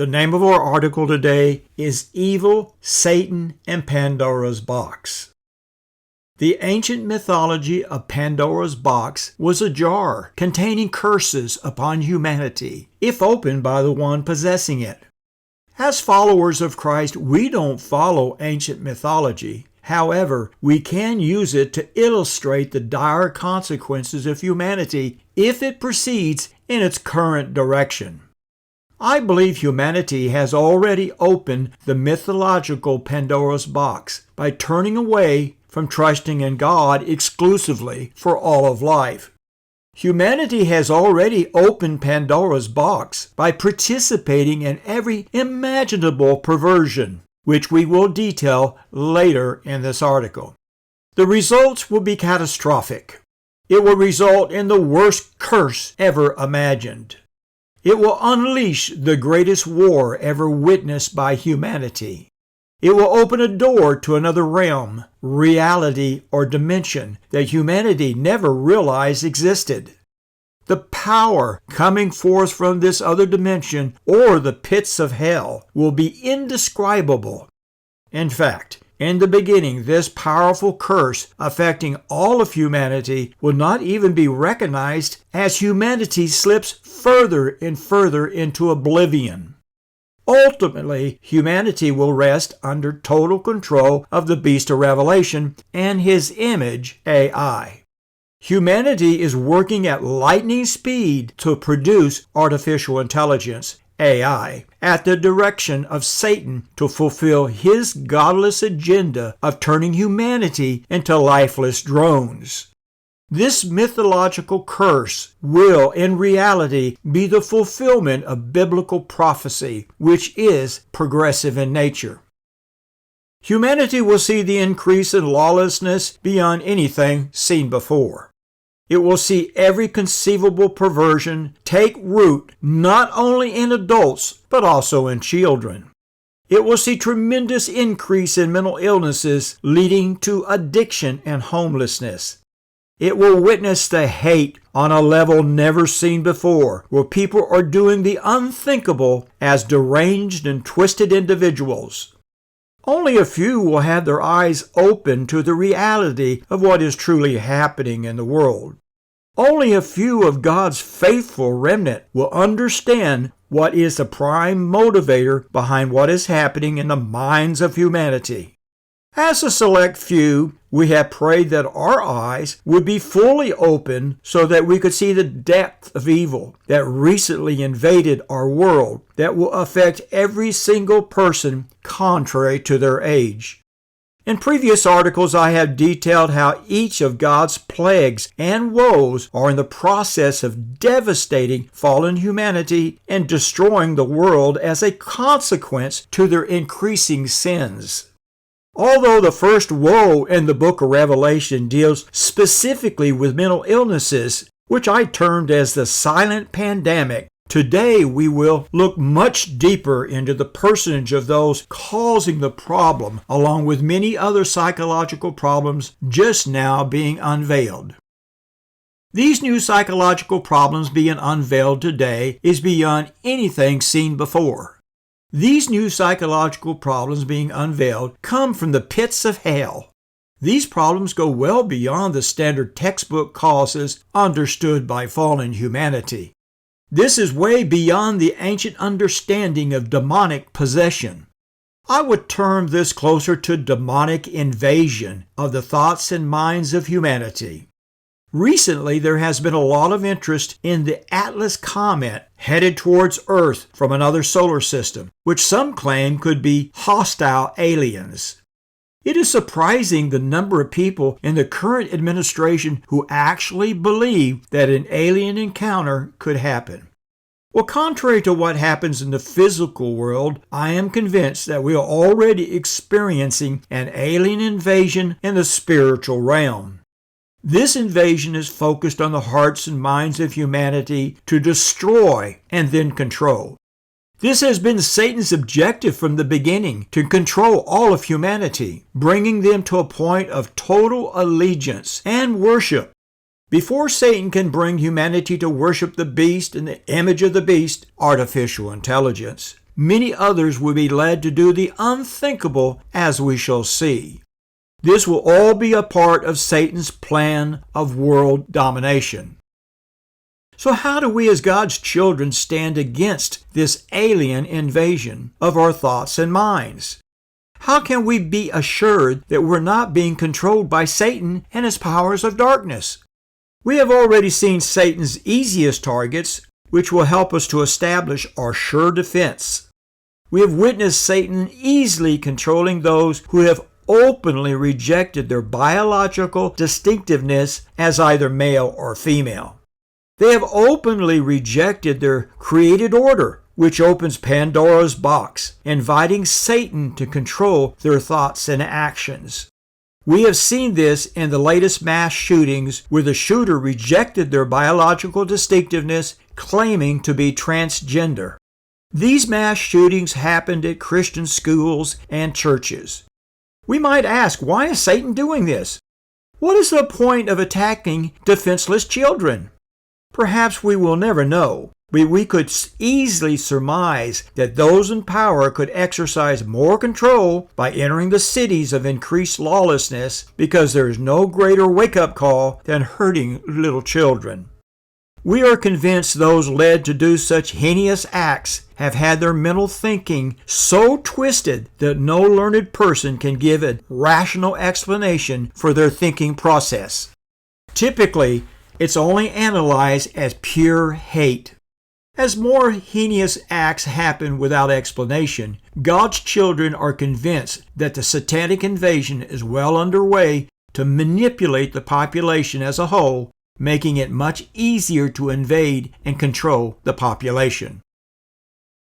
The name of our article today is Evil, Satan, and Pandora's Box. The ancient mythology of Pandora's box was a jar containing curses upon humanity, if opened by the one possessing it. As followers of Christ, we don't follow ancient mythology. However, we can use it to illustrate the dire consequences of humanity if it proceeds in its current direction. I believe humanity has already opened the mythological Pandora's box by turning away from trusting in God exclusively for all of life. Humanity has already opened Pandora's box by participating in every imaginable perversion, which we will detail later in this article. The results will be catastrophic. It will result in the worst curse ever imagined. It will unleash the greatest war ever witnessed by humanity. It will open a door to another realm, reality, or dimension that humanity never realized existed. The power coming forth from this other dimension or the pits of hell will be indescribable. In fact, in the beginning, this powerful curse affecting all of humanity will not even be recognized as humanity slips further and further into oblivion. Ultimately, humanity will rest under total control of the beast of Revelation and his image, AI. Humanity is working at lightning speed to produce artificial intelligence, AI, at the direction of Satan to fulfill his godless agenda of turning humanity into lifeless drones. This mythological curse will, in reality, be the fulfillment of biblical prophecy, which is progressive in nature. Humanity will see the increase in lawlessness beyond anything seen before. It will see every conceivable perversion take root not only in adults, but also in children. It will see tremendous increase in mental illnesses leading to addiction and homelessness. It will witness the hate on a level never seen before, where people are doing the unthinkable as deranged and twisted individuals. Only a few will have their eyes open to the reality of what is truly happening in the world. Only a few of God's faithful remnant will understand what is the prime motivator behind what is happening in the minds of humanity. As a select few, we have prayed that our eyes would be fully open so that we could see the depth of evil that recently invaded our world that will affect every single person contrary to their age. In previous articles, I have detailed how each of God's plagues and woes are in the process of devastating fallen humanity and destroying the world as a consequence to their increasing sins. Although the first woe in the book of Revelation deals specifically with mental illnesses, which I termed as the silent pandemic, today we will look much deeper into the personage of those causing the problem, along with many other psychological problems just now being unveiled. These new psychological problems being unveiled today is beyond anything seen before. These new psychological problems being unveiled come from the pits of hell. These problems go well beyond the standard textbook causes understood by fallen humanity. This is way beyond the ancient understanding of demonic possession. I would term this closer to demonic invasion of the thoughts and minds of humanity. Recently, there has been a lot of interest in the Atlas comet headed towards Earth from another solar system, which some claim could be hostile aliens. It is surprising the number of people in the current administration who actually believe that an alien encounter could happen. Well, contrary to what happens in the physical world, I am convinced that we are already experiencing an alien invasion in the spiritual realm. This invasion is focused on the hearts and minds of humanity to destroy and then control. This has been Satan's objective from the beginning, to control all of humanity, bringing them to a point of total allegiance and worship. Before Satan can bring humanity to worship the beast and the image of the beast, artificial intelligence, many others will be led to do the unthinkable, as we shall see. This will all be a part of Satan's plan of world domination. So how do we as God's children stand against this alien invasion of our thoughts and minds? How can we be assured that we're not being controlled by Satan and his powers of darkness? We have already seen Satan's easiest targets, which will help us to establish our sure defense. We have witnessed Satan easily controlling those who have openly rejected their biological distinctiveness as either male or female. They have openly rejected their created order, which opens Pandora's box, inviting Satan to control their thoughts and actions. We have seen this in the latest mass shootings where the shooter rejected their biological distinctiveness, claiming to be transgender. These mass shootings happened at Christian schools and churches. We might ask, why is Satan doing this? What is the point of attacking defenseless children? Perhaps we will never know, but we could easily surmise that those in power could exercise more control by entering the cities of increased lawlessness, because there is no greater wake-up call than hurting little children. We are convinced those led to do such heinous acts have had their mental thinking so twisted that no learned person can give a rational explanation for their thinking process. Typically, it's only analyzed as pure hate. As more heinous acts happen without explanation, God's children are convinced that the satanic invasion is well underway to manipulate the population as a whole, making it much easier to invade and control the population.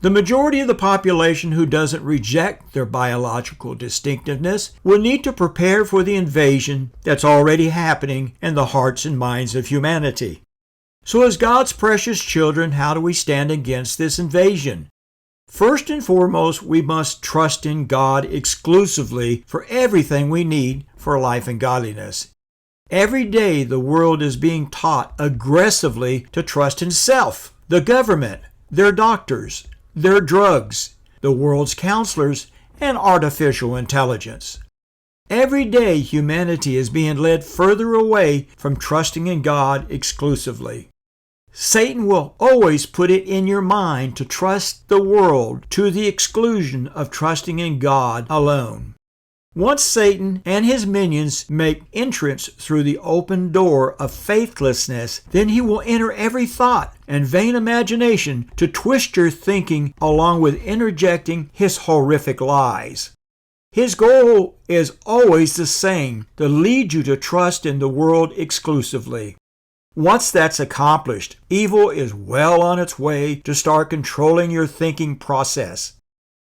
The majority of the population who doesn't reject their biological distinctiveness will need to prepare for the invasion that's already happening in the hearts and minds of humanity. So as God's precious children, how do we stand against this invasion? First and foremost, we must trust in God exclusively for everything we need for life and godliness. Every day the world is being taught aggressively to trust in self, the government, their doctors, their drugs, the world's counselors, and artificial intelligence. Every day humanity is being led further away from trusting in God exclusively. Satan will always put it in your mind to trust the world to the exclusion of trusting in God alone. Once Satan and his minions make entrance through the open door of faithlessness, then he will enter every thought and vain imagination to twist your thinking, along with interjecting his horrific lies. His goal is always the same, to lead you to trust in the world exclusively. Once that's accomplished, evil is well on its way to start controlling your thinking process.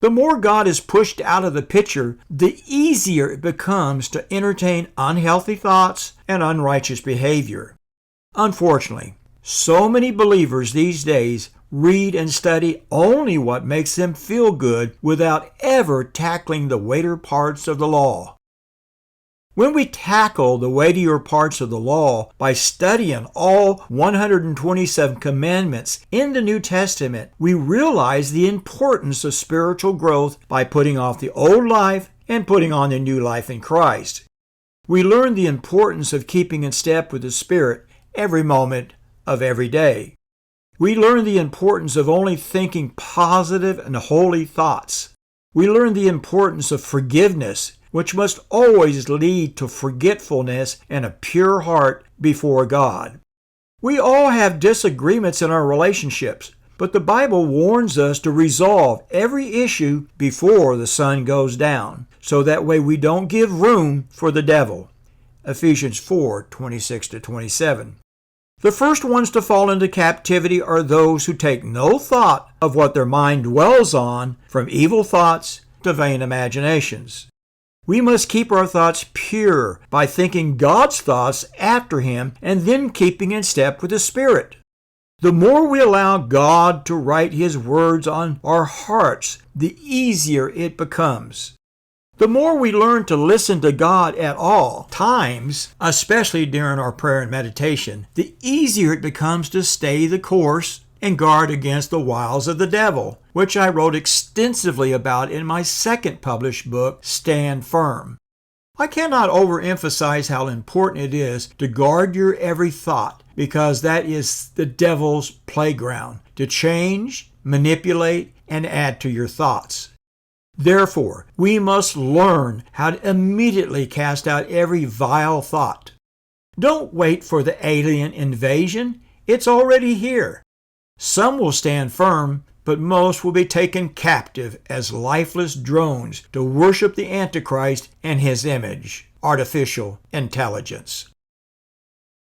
The more God is pushed out of the picture, the easier it becomes to entertain unhealthy thoughts and unrighteous behavior. Unfortunately, so many believers these days read and study only what makes them feel good without ever tackling the weightier parts of the law. When we tackle the weightier parts of the law by studying all 127 commandments in the New Testament, we realize the importance of spiritual growth by putting off the old life and putting on the new life in Christ. We learn the importance of keeping in step with the Spirit every moment of every day. We learn the importance of only thinking positive and holy thoughts. We learn the importance of forgiveness, which must always lead to forgetfulness and a pure heart before God. We all have disagreements in our relationships, but the Bible warns us to resolve every issue before the sun goes down, so that way we don't give room for the devil. Ephesians 4:26-27. The first ones to fall into captivity are those who take no thought of what their mind dwells on, from evil thoughts to vain imaginations. We must keep our thoughts pure by thinking God's thoughts after Him and then keeping in step with the Spirit. The more we allow God to write His words on our hearts, the easier it becomes. The more we learn to listen to God at all times, especially during our prayer and meditation, the easier it becomes to stay the course and guard against the wiles of the devil, which I wrote extensively about in my second published book, Stand Firm. I cannot overemphasize how important it is to guard your every thought, because that is the devil's playground, to change, manipulate, and add to your thoughts. Therefore, we must learn how to immediately cast out every vile thought. Don't wait for the alien invasion. It's already here. Some will stand firm, but most will be taken captive as lifeless drones to worship the Antichrist and his image, artificial intelligence.